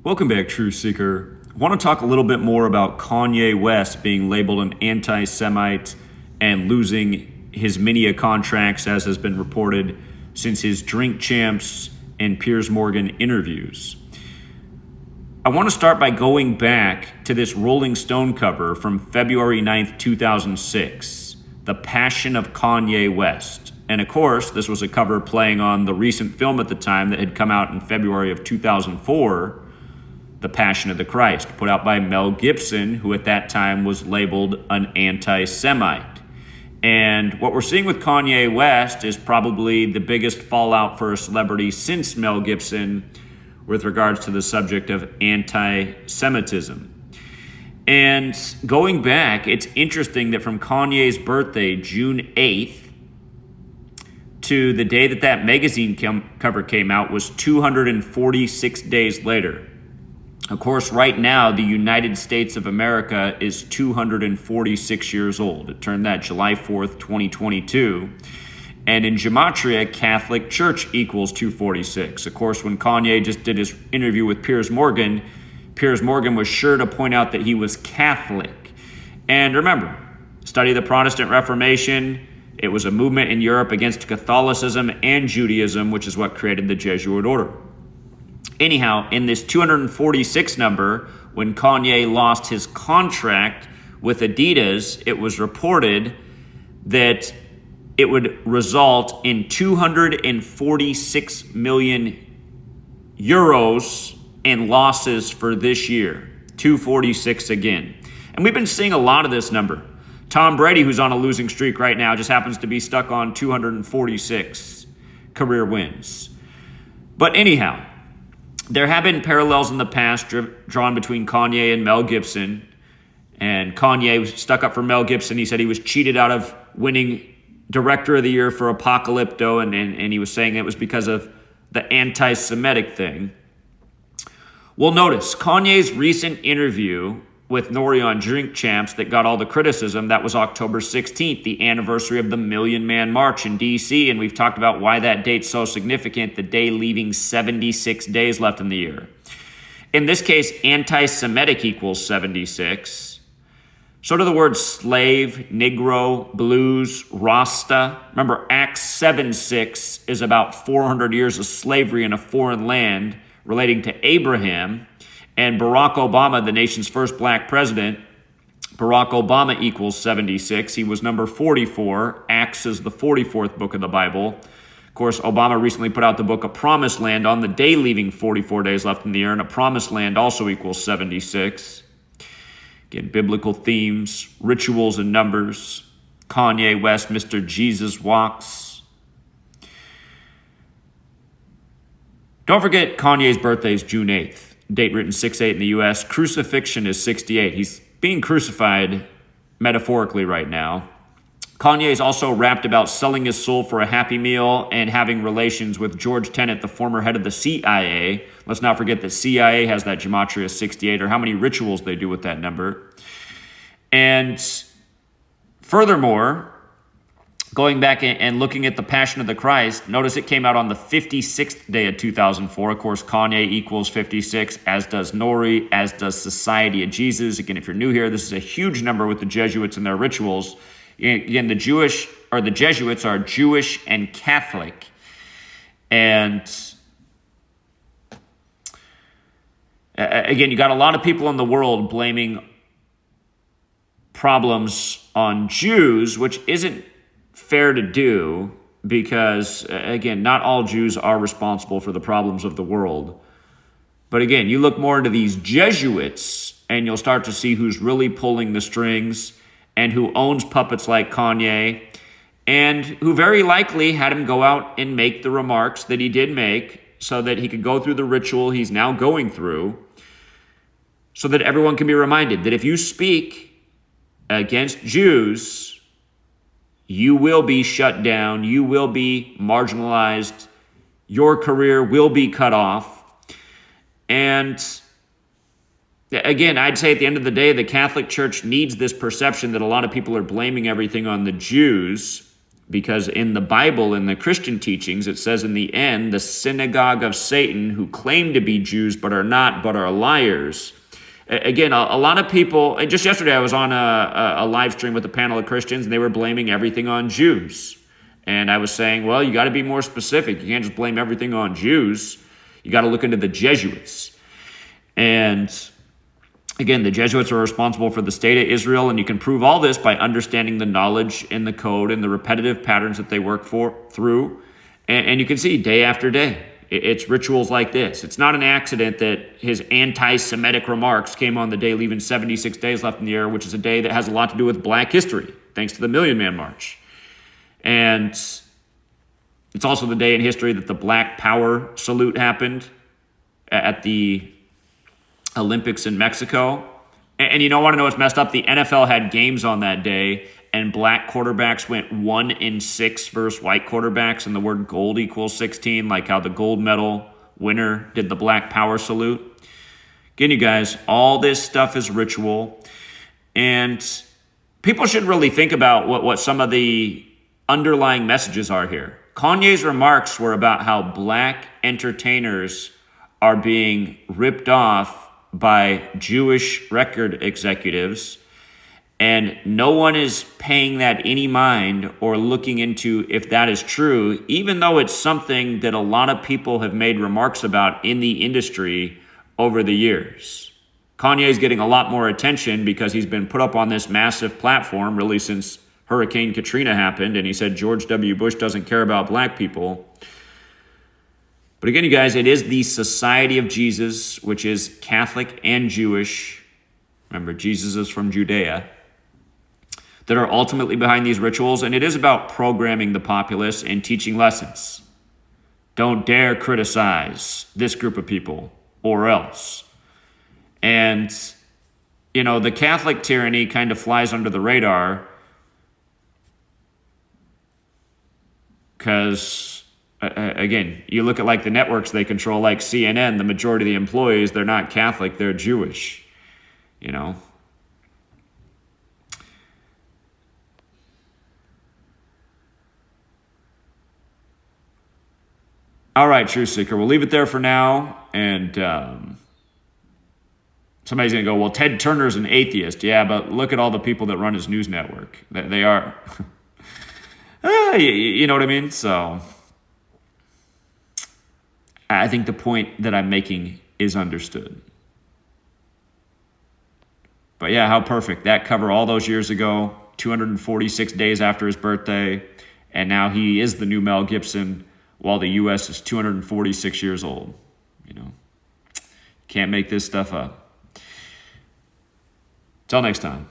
Welcome back, Truth Seeker. I want to talk a little bit more about Kanye West being labeled an anti-Semite and losing his media contracts, as has been reported since his Drink Champs and Piers Morgan interviews. I want to start by going back to this Rolling Stone cover from February 9th, 2006, The Passion of Kanye West. And of course, this was a cover playing on the recent film at the time that had come out in February of 2004, The Passion of the Christ, put out by Mel Gibson, who at that time was labeled an anti-Semite. And what we're seeing with Kanye West is probably the biggest fallout for a celebrity since Mel Gibson with regards to the subject of anti-Semitism. And going back, it's interesting that from Kanye's birthday, June 8th, to the day that that magazine cover came out was 246 days later. Of course, right now, the United States of America is 246 years old. It turned that July 4th, 2022. And in Gematria, Catholic Church equals 246. Of course, when Kanye just did his interview with Piers Morgan was sure to point out that he was Catholic. And remember, study the Protestant Reformation. It was a movement in Europe against Catholicism and Judaism, which is what created the Jesuit order. Anyhow, in this 246 number, when Kanye lost his contract with Adidas, it was reported that it would result in 246 million euros in losses for this year. 246 again. And we've been seeing a lot of this number. Tom Brady, who's on a losing streak right now, just happens to be stuck on 246 career wins. But anyhow, there have been parallels in the past drawn between Kanye and Mel Gibson. And Kanye was stuck up for Mel Gibson. He said he was cheated out of winning Director of the Year for Apocalypto, and he was saying it was because of the anti-Semitic thing. Well, notice Kanye's recent interview with NORE on Drink Champs that got all the criticism, that was October 16th, the anniversary of the Million Man March in D.C., and we've talked about why that date's so significant, the day leaving 76 days left in the year. In this case, anti-Semitic equals 76. So do the words slave, Negro, blues, Rasta. Remember, Acts 7:6 is about 400 years of slavery in a foreign land relating to Abraham. And Barack Obama, the nation's first black president, Barack Obama equals 76. He was number 44. Acts is the 44th book of the Bible. Of course, Obama recently put out the book A Promised Land on the day leaving 44 days left in the year, and A Promised Land also equals 76. Again, biblical themes, rituals and numbers. Kanye West, Mr. Jesus Walks. Don't forget Kanye's birthday is June 8th. Date written 6/8 in the U.S. Crucifixion is 68. He's being crucified metaphorically right now. Kanye is also rapped about selling his soul for a Happy Meal and having relations with George Tenet, the former head of the CIA. Let's not forget that CIA has that Gematria 68, or how many rituals they do with that number. And furthermore, going back and looking at The Passion of the Christ, notice it came out on the 56th day of 2004. Of course, Kanye equals 56, as does NORE, as does Society of Jesus. Again, if you're new here, this is a huge number with the Jesuits and their rituals. Again, the Jesuits are Jewish and Catholic. And again, you got a lot of people in the world blaming problems on Jews, which isn't fair to do, because again, not all Jews are responsible for the problems of the world. But again, you look more into these Jesuits and you'll start to see who's really pulling the strings and who owns puppets like Kanye, and who very likely had him go out and make the remarks that he did make so that he could go through the ritual he's now going through, so that everyone can be reminded that if you speak against Jews, you will be shut down, you will be marginalized, your career will be cut off. And again, I'd say at the end of the day, the Catholic Church needs this perception that a lot of people are blaming everything on the Jews, because in the Bible, in the Christian teachings, it says in the end, the synagogue of Satan, who claim to be Jews but are not, but are liars. Again, a lot of people, and just yesterday I was on a live stream with a panel of Christians, and they were blaming everything on Jews. And I was saying, well, you got to be more specific. You can't just blame everything on Jews. You got to look into the Jesuits. And again, the Jesuits are responsible for the state of Israel, and you can prove all this by understanding the knowledge and the code and the repetitive patterns that they work through. And you can see day after day, it's rituals like this. It's not an accident that his anti-Semitic remarks came on the day leaving 76 days left in the year, which is a day that has a lot to do with Black history, thanks to the Million Man March. And it's also the day in history that the Black Power salute happened at the Olympics in Mexico. And you don't want to know what's messed up? The NFL had games on that day, and Black quarterbacks went 1-6 versus white quarterbacks, and the word gold equals 16, like how the gold medal winner did the Black Power salute. Again, you guys, all this stuff is ritual, and people should really think about what some of the underlying messages are here. Kanye's remarks were about how Black entertainers are being ripped off by Jewish record executives, and no one is paying that any mind or looking into if that is true, even though it's something that a lot of people have made remarks about in the industry over the years. Kanye is getting a lot more attention because he's been put up on this massive platform really since Hurricane Katrina happened, and he said George W. Bush doesn't care about Black people. But again, you guys, it is the Society of Jesus, which is Catholic and Jewish. Remember, Jesus is from Judea, that are ultimately behind these rituals. And it is about programming the populace and teaching lessons. Don't dare criticize this group of people or else. And, you know, the Catholic tyranny kind of flies under the radar because, again, you look at like the networks they control, like CNN, the majority of the employees, they're not Catholic, they're Jewish, you know. All right, Truth Seeker, we'll leave it there for now. And somebody's going to go, well, Ted Turner's an atheist. Yeah, but look at all the people that run his news network. They are, you know what I mean? So I think the point that I'm making is understood. But yeah, how perfect. That cover all those years ago, 246 days after his birthday, and now he is the new Mel Gibson, while the U.S. is 246 years old. You know, can't make this stuff up. Till next time.